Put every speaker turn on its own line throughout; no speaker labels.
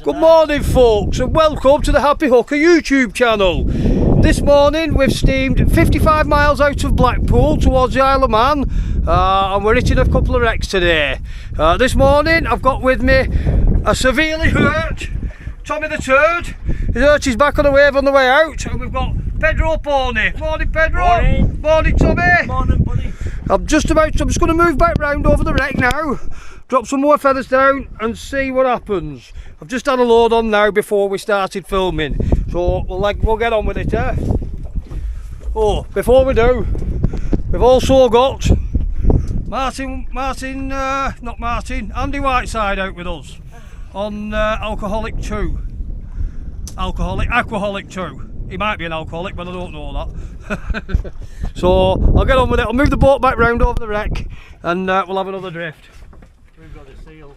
Good morning folks and welcome to the Happy Hooker YouTube channel. This morning we've steamed 55 miles out of Blackpool towards the Isle of Man and we're hitting a couple of wrecks today. This morning I've got with me a severely hurt Tommy the Turd. His hurt is back on the wave on the way out, and we've got Pedro Pony. Morning Pedro.
Morning.
Morning Tommy.
Morning buddy.
I'm just going to move back round over the wreck now, drop some more feathers down and see what happens. I've just had a load on now before we started filming, so we'll get on with it, eh? Oh, before we do, we've also got Andy Whiteside out with us on Alcoholic 2. Aquaholic 2. He might be an alcoholic, but I don't know that. So I'll get on with it. I'll move the boat back round over the wreck and we'll have another drift.
We've got a seal.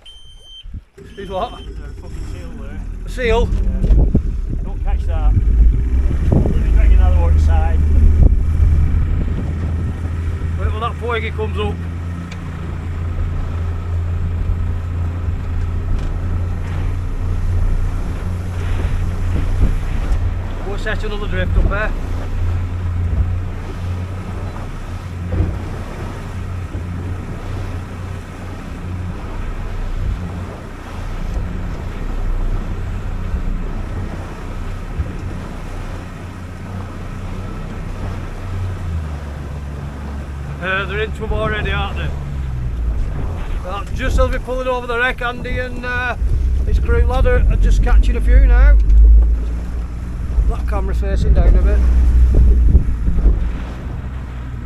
He's what?
There's a fucking seal there.
A seal?
Yeah. Don't catch that. We'll bring another one side.
Wait till that poigi comes up. We'll set another drift up there. They're into them already, aren't they? Well, just as we're pulling over the wreck, Andy and his crew lad are just catching a few now. That camera facing down a bit.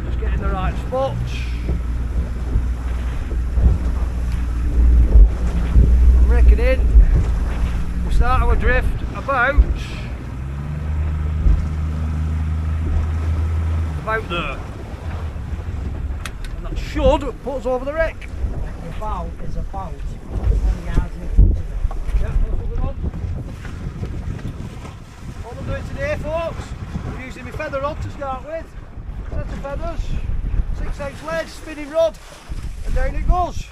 Just getting the right spots. I'm reckoning we start our drift about there. Should put us over the wreck.
The bow is about 10 yards in front of it.
Yeah, that's what we're on. All I'm doing today, folks, I'm using my feather rod to start with. Set of feathers, 6/8 lead, spinning rod, and down it goes.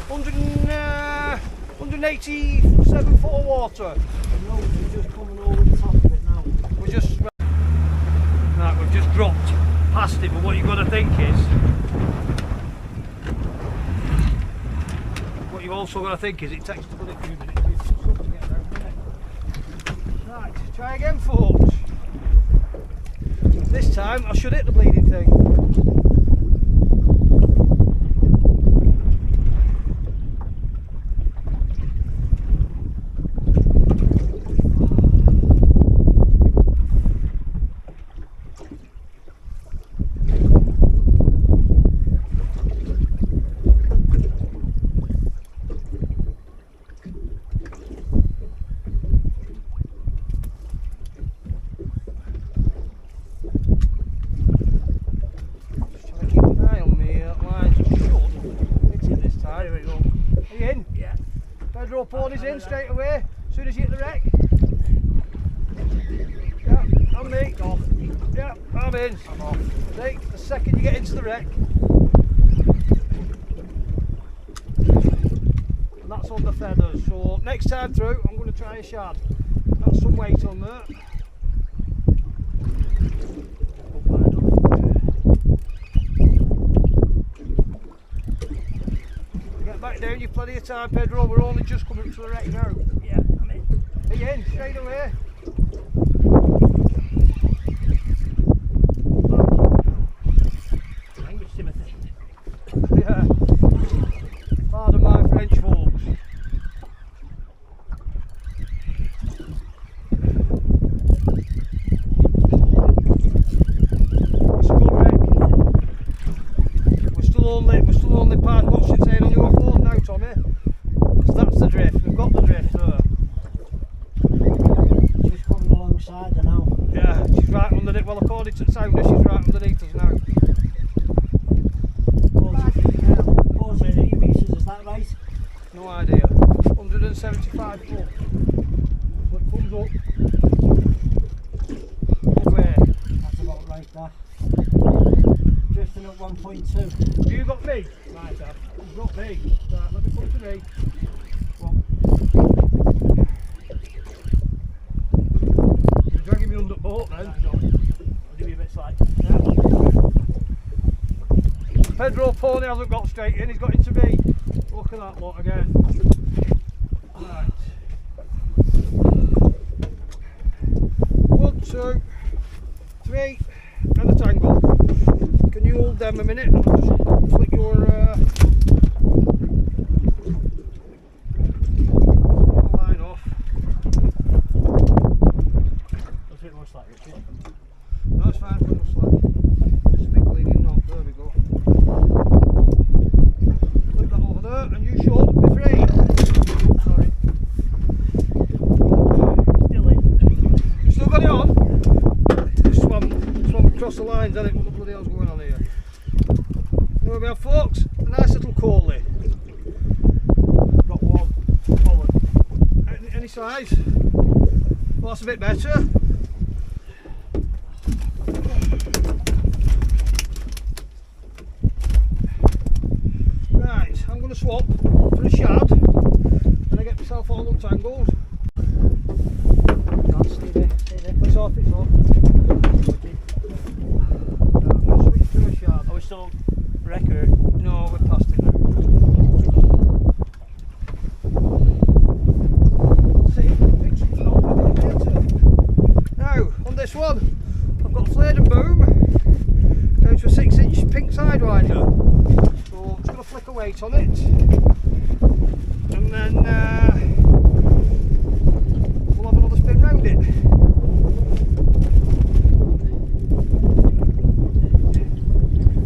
187 foot of water.
The nose is just coming over the top of it now.
We've just dropped past it, but what you've got to think is, you've also got to think is it takes to put it through the to get there, doesn't it? Right, try again folks. This time I should hit the bleeding thing. Pedro Pony's in straight away, as soon as you hit the wreck. Yeah, I'm me. Off. Yeah, I'm in. I'm off. See, the second you get into the wreck. And that's on the feathers, so next time through I'm going to try a shad. That's some weight on there. Back down, you've plenty of time, Pedro. We're only just coming up to the wreck now.
Yeah, I'm in.
Are you in? Straight away.
Language, Timothy.
Yeah. Pardon my French, folks. It's a good wreck. We're still only part. What's it saying on your phone now, Tommy? Because that's the drift. We've got the drift there.
She's coming alongside her now.
Yeah, she's right underneath. Well, according to the sounder, she's right underneath us now.
43 metres, is that right?
No idea. 175 foot. So it comes up. Away.
That's about right, that. Drifting at 1.2.
Have you got me?
Right, Dad.
You've got me. Right, let me put it to me. Come on. Pedro Pony hasn't got straight in, he's got into me. Look at that lot again. Right. 1, 2, 3, and a tangle. Can you hold them a minute? I'll just flick your line off.
Let's bit more slack, Richard.
No, it's fine, put it slack. Just a big bleeding knot, there we go. Flip that over there, and you should be free. Sorry.
Still in.
You still got it on? Just swam across the lines, and what the bloody hell's going on here? There we have, folks, a nice little coley.
Got one. Forward.
Any size? Well, that's a bit better. Right, I'm going to swap for a shad and I get myself all untangled.
Stay there.
It's off, it's off. Switch to a shad.
Are we still wrecker?
No, we're past it now. See, picture's not a bit better. Now, on this one, I've got a flared and boom down to a 6-inch pink sidewinder. So I'm just going to flick a weight on it, and then we'll have another spin round it.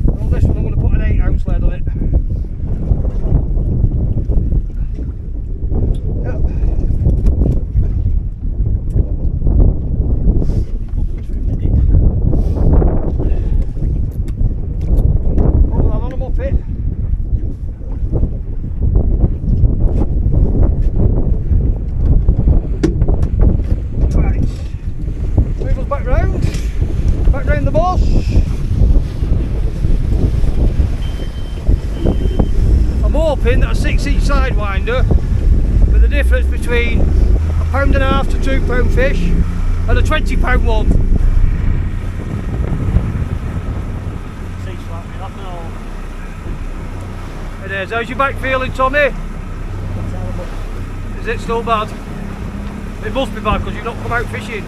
And on this one, I'm going to put an 8-ounce lead on it. Back round the boss. I'm hoping that a 6-inch sidewinder, with the difference between £1.5 to £2 fish and a £20 one.
Six flat, up and all.
It is. How's your back feeling, Tommy? Is it still bad? It must be bad because you've not come out fishing.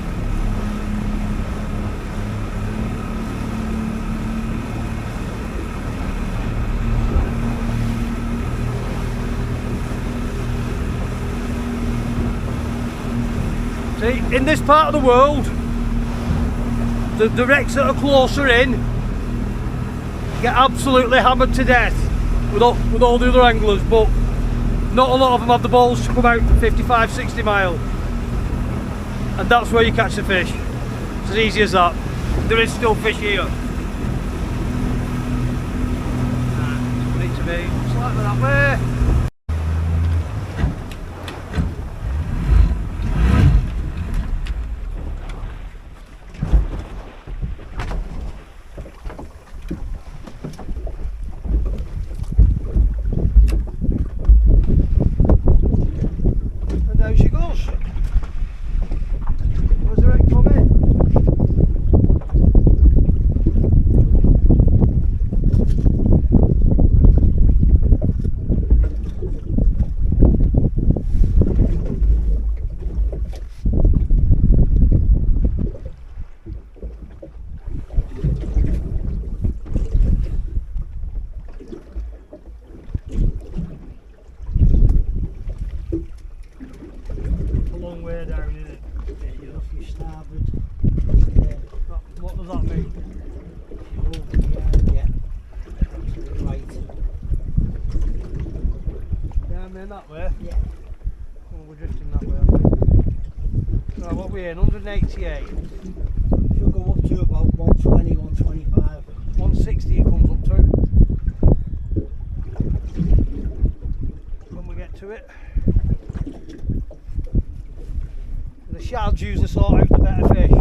See, in this part of the world, the wrecks that are closer in get absolutely hammered to death with all the other anglers, but not a lot of them have the balls to come out for 55, 60 mile. And that's where you catch the fish. It's as easy as that. There is still fish here. Need to be slightly that way. And down she goes. Where's the wreck coming? A long way down, isn't it?
Yeah, you're off your starboard.
What does that mean?
You hold the yard, yeah. To the right.
Yeah, I mean that way.
Yeah.
Oh, we're drifting that way, I think. Right, what are we in? 188.
Should go up to about 120, 125.
160 it comes up to. When we get to it. The shads usually sort out the better fish.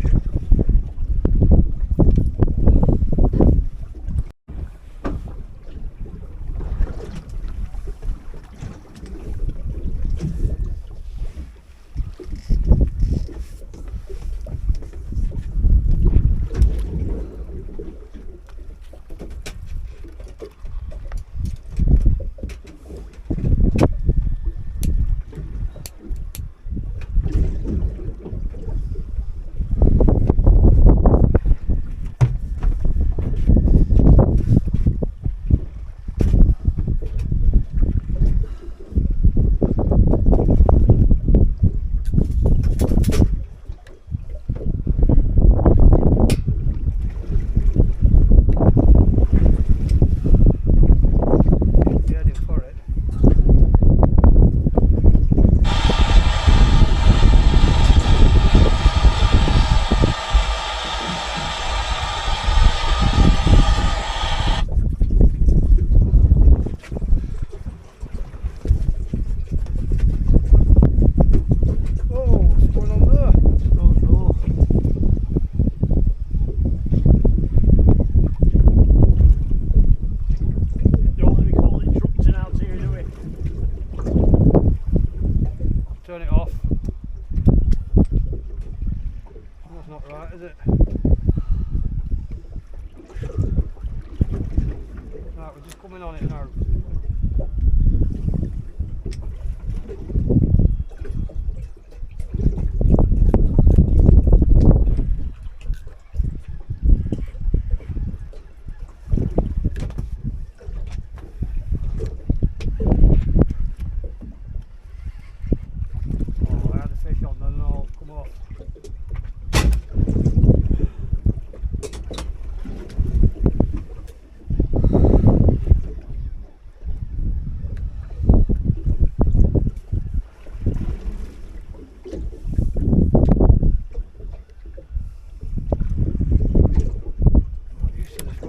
turn it off. That's not right, is it? Right, we're just coming on it now.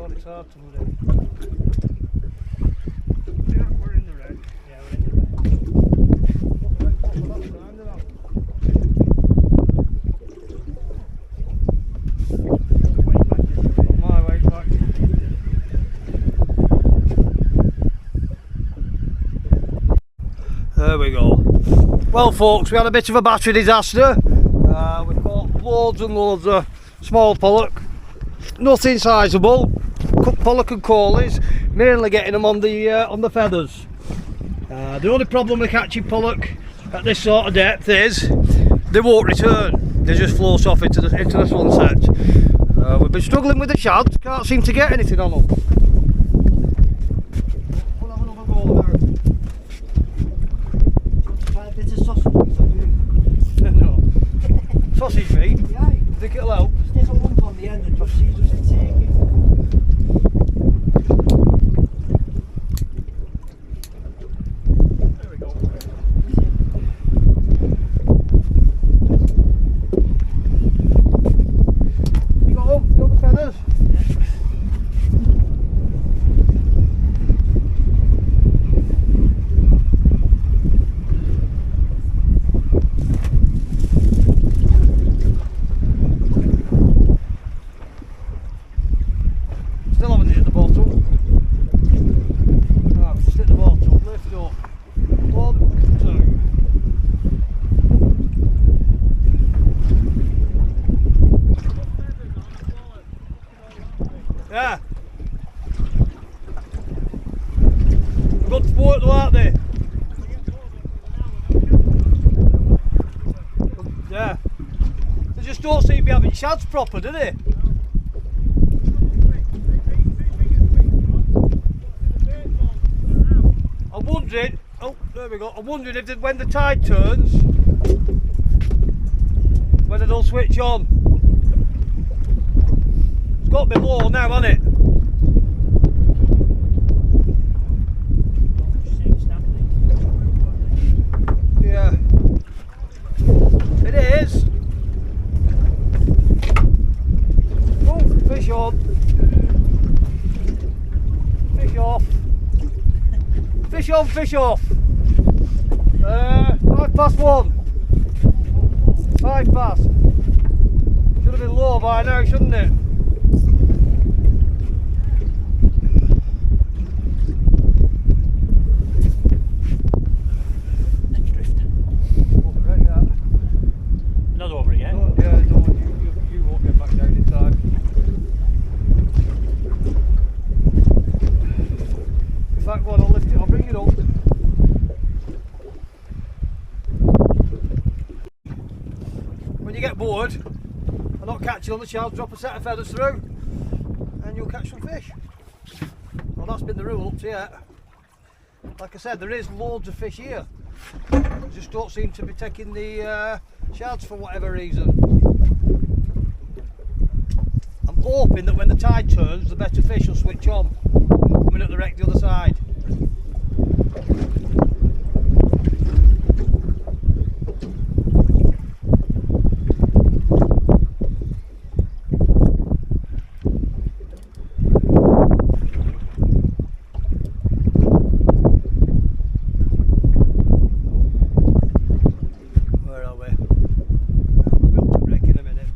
It's hard to move it. Yeah, we're in the red.
Yeah, we're in the red.
My way back. There we go. Well folks, we had a bit of a battery disaster. We've caught loads and loads of small pollock. Nothing sizeable. Pollock and corleys, mainly getting them on the feathers. The only problem with catching pollock at this sort of depth is they won't return. They just float off into the sunset. We've been struggling with the shads, can't seem to get anything on them. We'll have another go now.
Try a bit of sausage wings on you.
No. Sausage meat?
Yeah.
Think it'll help?
There's a lump on the end and just see does it take it.
There we go.
You got them? You got the feathers? Still haven't hit the bottom. Right, just hit the bottom, lift up. 1, 2. Yeah. Good sport though, aren't they? Yeah. They just don't seem to be having shads proper, do they? I'm wondering, oh there we go, I'm wondering if when the tide turns, whether they'll switch on. It's got to be low now, hasn't it? Yeah. It is. Oh, fish on. Fish off. Fish on, fish off. 1:05. 5 past. Should have been low by now, shouldn't it?
It's drifting.
Overwreck that.
Not over again.
Oh, yeah, don't, you won't get back down in time. In fact, go on, I'll lift it, I'll bring it up. When you get bored and not catching on the shells, drop a set of feathers through and you'll catch some fish. Well, that's been the rule up to yet. Like I said, there is loads of fish here. They just don't seem to be taking the shads for whatever reason. I'm hoping that when the tide turns, the better fish will switch on. Coming up the wreck the other side. Where are we? We'll be up to the wreck in a minute.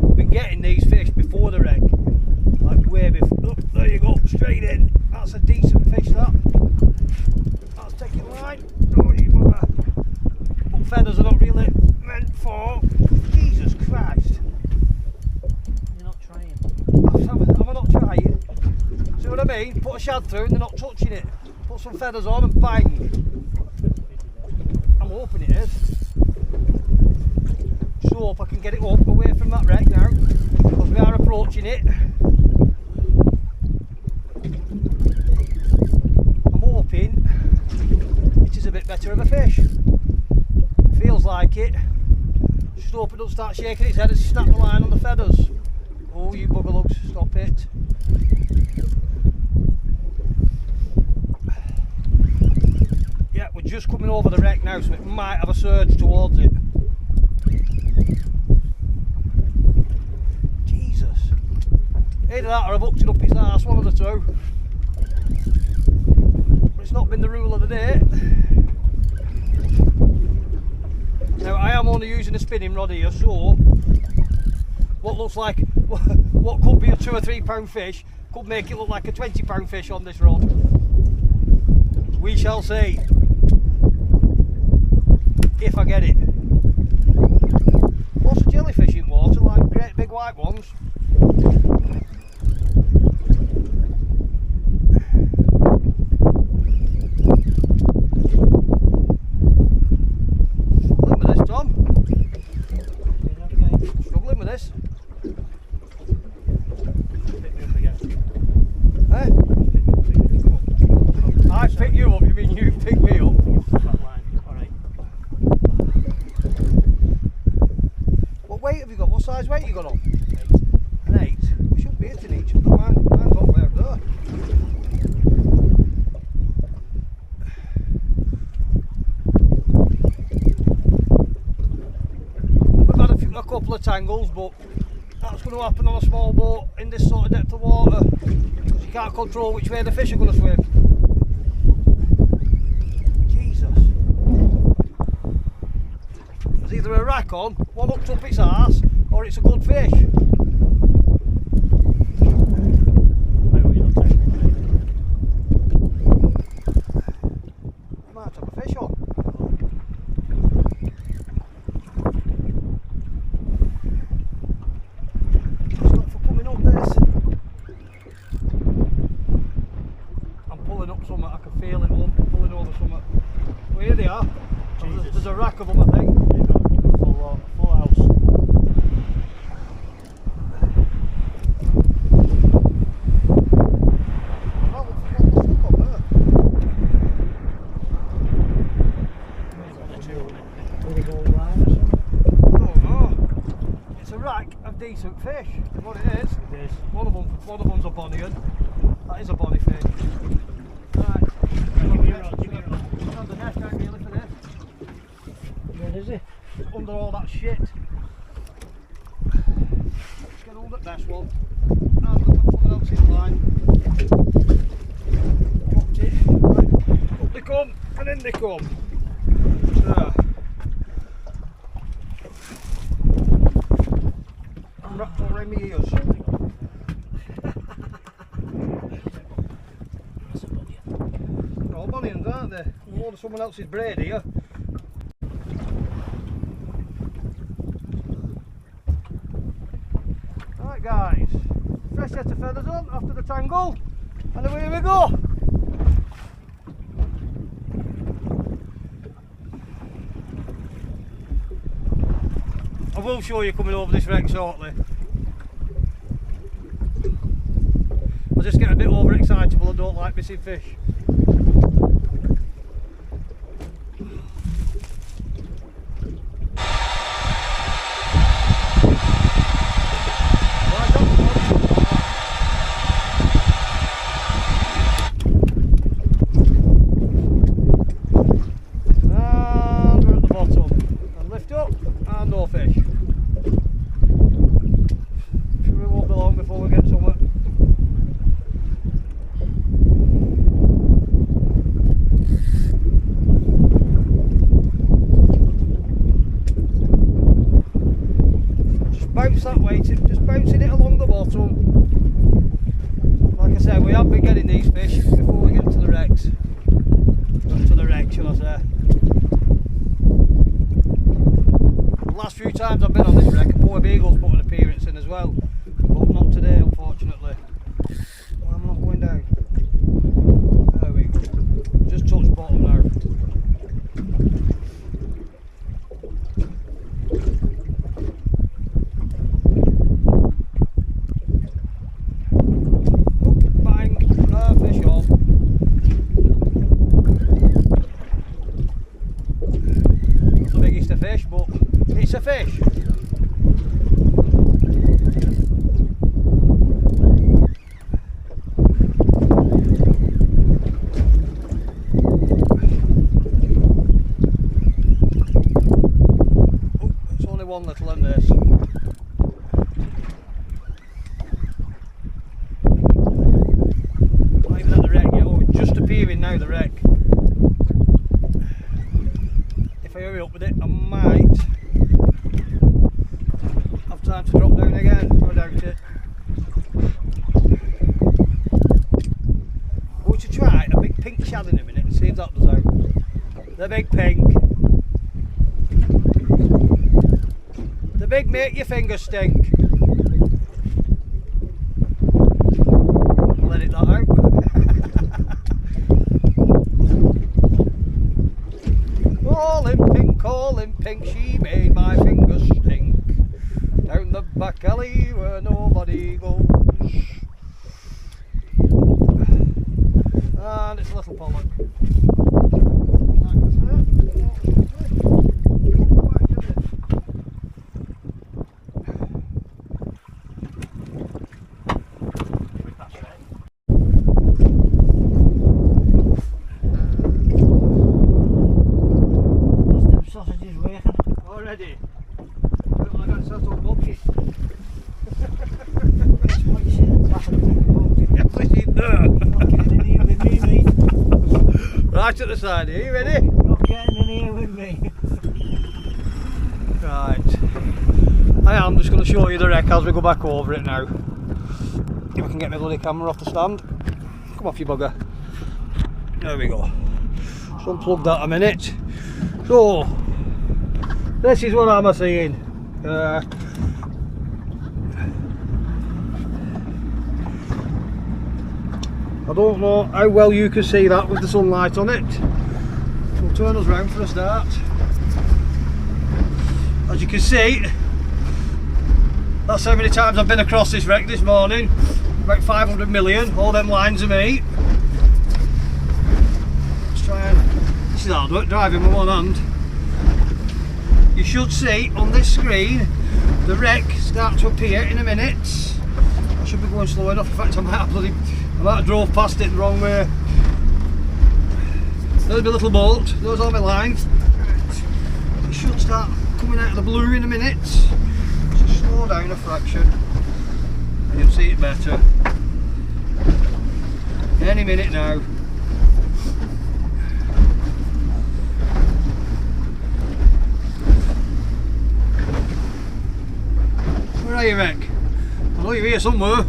We've been getting these fish before the wreck. Like way before. Oh, there you go, straight in. That's a decent fish, that. feathers are not really meant for. Jesus Christ.
You're not trying.
Am I not trying? See what I mean? Put a shad through and they're not touching it. Put some feathers on and bang. I'm hoping it is. Just hope I can get it up away from that wreck now, because we are approaching it. I'm hoping it is a bit better of a fish. Feels like it. Just hope it doesn't start shaking its head and snap the line on the feathers. Oh, you bugger lugs, stop it. Yeah, we're just coming over the wreck now, so it might have a surge towards it. Jesus. Either that or I've hooked it up its arse, one of the two. But it's not been the rule of the day. Now I am only using a spinning rod here, so what looks like what could be a £2 or £3 fish could make it look like a £20 fish on this rod. We shall see if I get it. Lots of jellyfish in water, like great big white ones. Struggling with this, Tom. Struggling with this.
Pick me up again.
Eh? I pick you up, you mean you pick me up?
Flat line. Alright.
What weight have you got? What size weight you got on? An 8. We shouldn't be hitting each other, mine's up there. We've had a couple of tangles, but that's going to happen on a small boat in this sort of depth of water, because you can't control which way the fish are going to swim. Jesus. There's either a rack on, one hooked up its arse, or it's a good fish.
I hope you're not taking it.
I might have a fish on. It's not for coming up this. I'm pulling up something, I can feel it pulling over something. Well, here they are.
Jesus.
There's a rack of them, I think.
You've got full house.
Oh, what's stuck on there?
Did it go wide or something?
I don't know. It's a rack of decent fish. What it is.
It is.
One of them's a bonnian. That is a bonny fish. Right.
Give me your rod, give me your rod.
It's on the net, can't really for this.
Where is it?
It's under all that shit. Let's get hold of this one. And look at someone else in line. Dropped it. Right. Up they come, and in they come. There. I'm wrapped around my ears. They're all bonnians, aren't they? A load of someone else's braid here. Right guys, fresh set of feathers on after the tangle, and away we go. I will show you coming over this wreck shortly. I just get a bit overexcitable, I don't like missing fish. And we're at the bottom. And lift up, and no fish. Sure we won't be long before we get somewhere. Just bounce that way, just bouncing it along the bottom. Like I said, we have been getting these fish before we get to the wrecks. To the wreck, shall I say. last few times I've been on this wreck, a poor beagle's put an appearance in as well, but not today, unfortunately. Well, I'm not going down. There we go. Just touch bottom now. Bang! Fish on. Not the biggest of fish, but it's a fish. One little in this. Not even at the wreck yet. Oh, just appearing now, the wreck. If I hurry up with it, I might have time to drop down again. I doubt it. We should try a big pink shad in a minute and see if that does out. The big pink. The big make your fingers stink. Let it that out. All in pink, she made my fingers stink. Down the back alley where nobody goes. And it's a little pollock. Already? Well, I got set up bucket.
That's what you said at the back of the boat.
Yes, it's in there.
Not getting in here with me, mate.
Right at the side, are you ready?
Not getting in here with me.
Right. I am just going to show you the wreck as we go back over it now. If I can get my bloody camera off the stand. Come off, you bugger. There we go. Just unplug that a minute. So, this is what I'm seeing. I don't know how well you can see that with the sunlight on it. We'll turn us round for a start. As you can see, that's how many times I've been across this wreck this morning. About 500 million, all them lines are me. Let's try and, this is hard work driving with one hand. You should see on this screen the wreck start to appear in a minute. I should be going slow enough. In fact, I might have drove past it the wrong way. There's my little boat. Those are my lines. It should start coming out of the blue in a minute. So slow down a fraction, and you'll see it better. Any minute now. Where are you, wreck? I know you're here somewhere.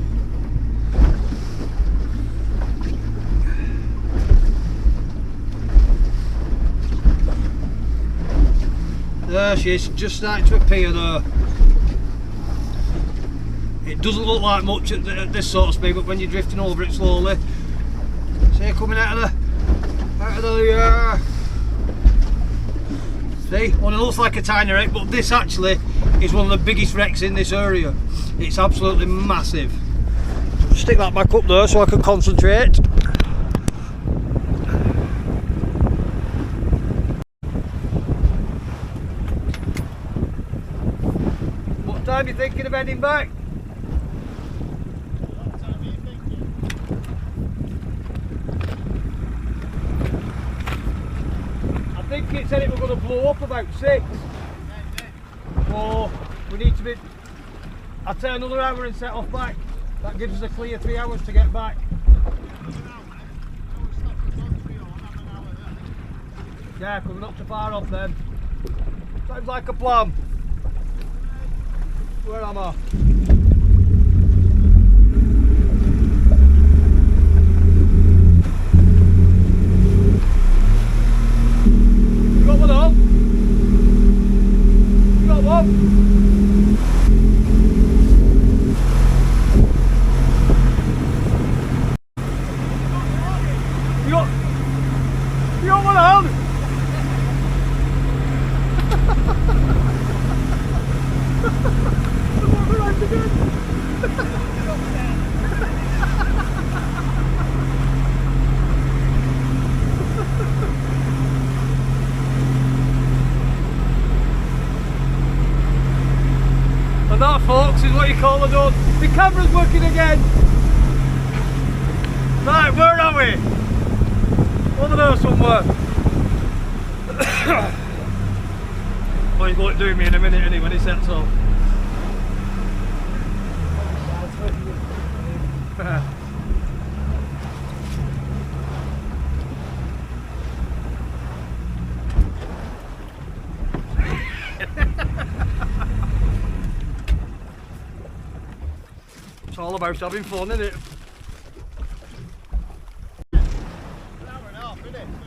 There she is, just starting to appear there. It doesn't look like much at this sort of speed, but when you're drifting over it slowly, see it coming out of the see, well, it looks like a tiny wreck, but this actually is one of the biggest wrecks in this area. It's absolutely massive. Stick that back up there so I can concentrate. What time are you thinking of heading back?
What time are you thinking?
I think it said it was going to blow up about 6. So we need to be, I'll take another hour and set off back. That gives us a clear 3 hours to get back. Yeah, because we're not too far off then. Sounds like a plan. Where am I? You got one on? You got one? go. You got one on. And that, folks, is what you call a done. The camera's working again. Right, where are we? Over there somewhere. Oh, he's going to do me in a minute anyway when he sets off. It's all about having fun, isn't it?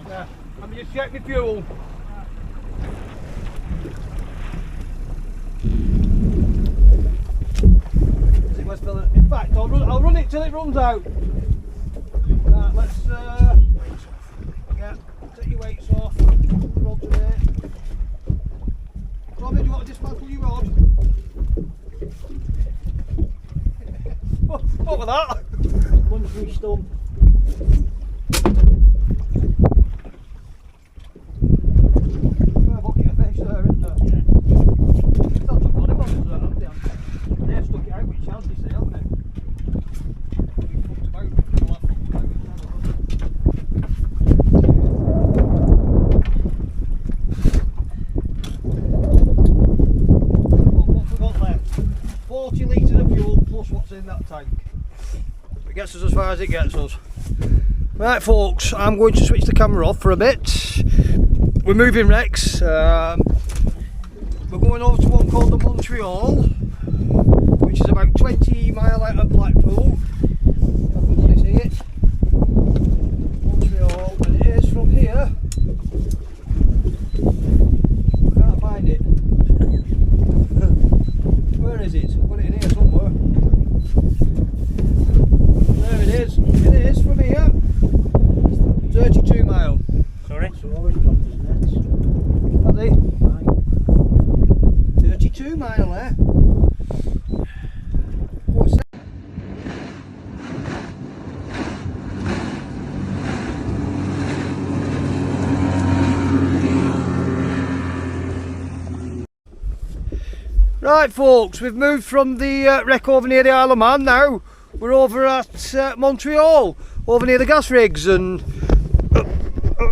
Yeah. Let me just check my fuel. In fact, I'll run it till it runs out. Right, let's take your weights off. The rods are there. Robbie, do you want to dismantle your rod? What was that?
Country stump.
Bucket of fish there, isn't there?
Yeah.
That's a body ones, haven't they? They've stuck it out with chance, they say, haven't they? We've fucked about. Well, I've fucked about with chance. What have we got left? 40 litres of fuel plus what's in that tank. It gets us as far as it gets us. Right, folks, I'm going to switch the camera off for a bit. We're moving Rex. We're going over to one called the Montreal, which is about 20 mile out of Blackpool. I can bloody see it. Montreal, and it is from here. I can't find it. Where is it? I've got it in here somewhere. There it is. It is from here. 32 mile.
Sorry?
So always dropped his nets.
Are they?
Right.
32 mile there. What's that? Right, folks, we've moved from the wreck over near the Isle of Man now. We're over at Montreal, over near the gas rigs, and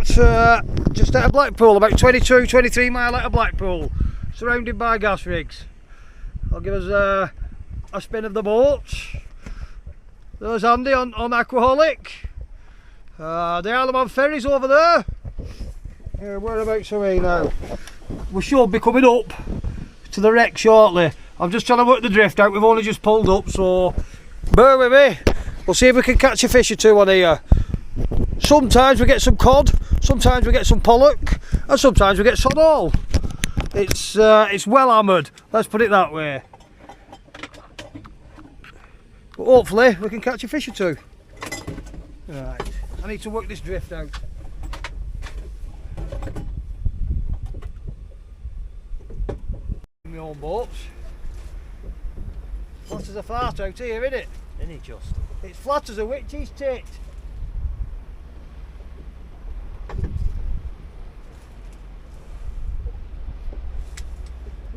just out of Blackpool, about 22, 23 mile out of Blackpool, surrounded by gas rigs. I'll give us a spin of the boats. There's Andy on Aquaholic. The Isle of Man ferry's over there. Whereabouts are we now? We should be coming up to the wreck shortly. I'm just trying to work the drift out. We've only just pulled up, so bear with me. We'll see if we can catch a fish or two on here. Sometimes we get some cod, sometimes we get some pollock, and sometimes we get sod all. It's well hammered, let's put it that way. But hopefully we can catch a fish or two. Right, I need to work this drift out. My own boats. Flat as a fart out here, isn't it?
Isn't it just?
It's flat as a witch's tit.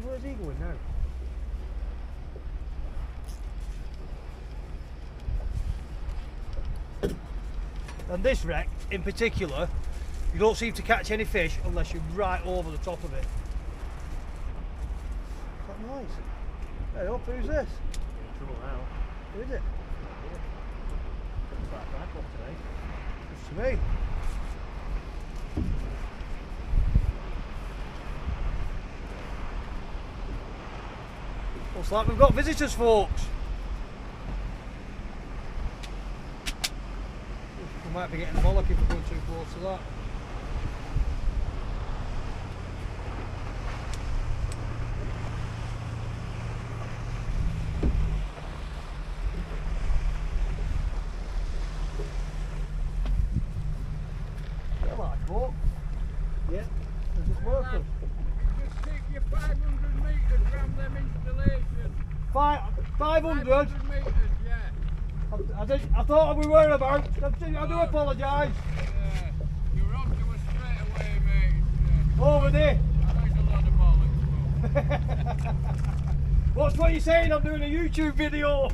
Where's he going now? And this wreck in particular, you don't seem to catch any fish unless you're right over the top of it. What's that noise? Hey up, who's this?
Trouble now.
Who is it?
It's like back up today.
It's to me. Looks like we've got visitors, folks. We might be getting bollock if we're going too close to that. 500.
meters, yeah.
I thought we were about. I do apologise.
Yeah. You're on to us straight away, mate.
Over there.
That's a lot of bollocks,
What's what you saying? I'm doing a YouTube video.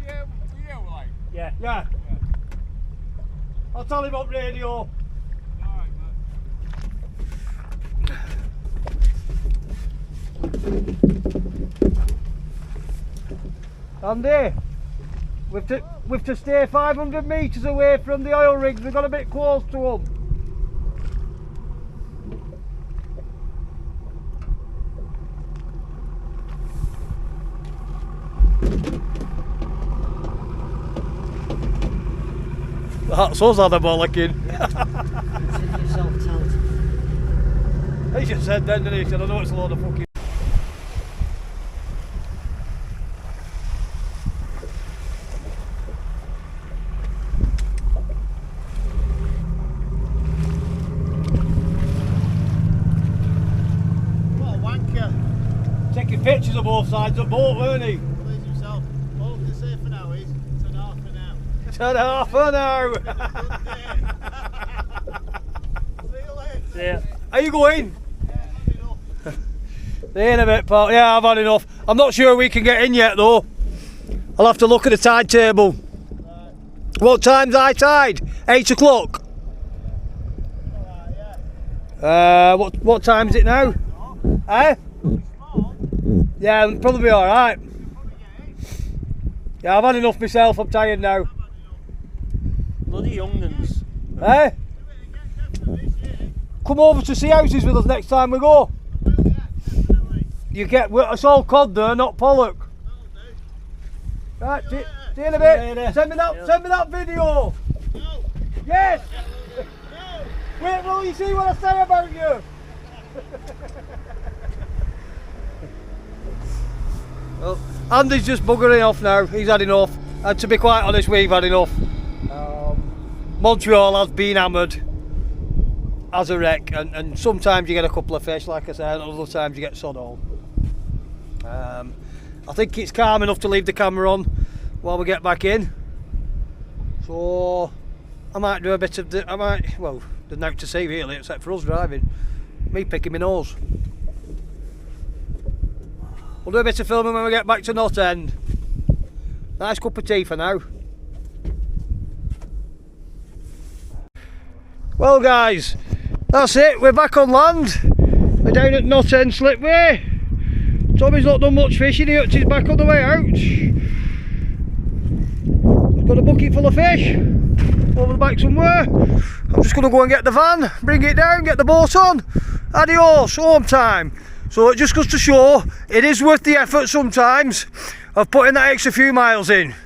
yeah, like.
Yeah.
Yeah. I'll tell him on radio.
Alright,
Andy, we've to stay 500 metres away from the oil rigs. We've got a bit close to them. That's us had a bollocking.
Consider yourself talented.
He just said then, didn't he? He said, I know it's a load of fucking.
What a wanker.
Taking pictures of both sides of the boat, weren't he?
Please himself. All I can say for now is, it's an half an hour.
10.5 an hour.
See you later.
See ya.
Are you going?
Yeah, had enough.
See you in a bit, pal. Yeah, I've had enough. I'm not sure we can get in yet, though. I'll have to look at the tide table. What time's high tide? 8 o'clock.
Alright, yeah.
What time is it now? Eh?
Small.
Yeah, it'll probably be alright.
Probably get 8.
Yeah, I've had enough myself. I'm tired now.
Bloody young'uns.
Eh?
Do it again, definitely this year.
Come over to see houses with us next time we go.
Well, yeah, definitely.
You get, it's all cod there, not pollock.
That'll do.
Right, see you in a
Later.
bit. Send me that video.
No.
Yes.
No.
Wait, will you see what I say about you? Well, Andy's just buggering off now. He's had enough. And to be quite honest, we've had enough. Montreal has been hammered as a wreck, and sometimes you get a couple of fish, like I said, and other times you get sod all. I think it's calm enough to leave the camera on while we get back in. So I might do a bit of well, there's nothing to see really except for us driving. Me picking my nose. We'll do a bit of filming when we get back to Knot End. Nice cup of tea for now. Well guys, that's it, we're back on land. We're down at Knot End Slipway. Tommy's not done much fishing, he's back on the way out. He's got a bucket full of fish over the back somewhere. I'm just going to go and get the van, bring it down, get the boat on. Adios, home time. So it just goes to show it is worth the effort sometimes of putting that extra few miles in.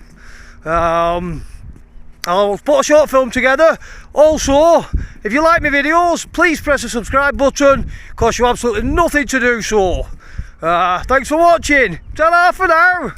I'll put a short film together. Also, if you like my videos, please press the subscribe button. Costs you absolutely nothing to do so. Thanks for watching. Ta-ra for now.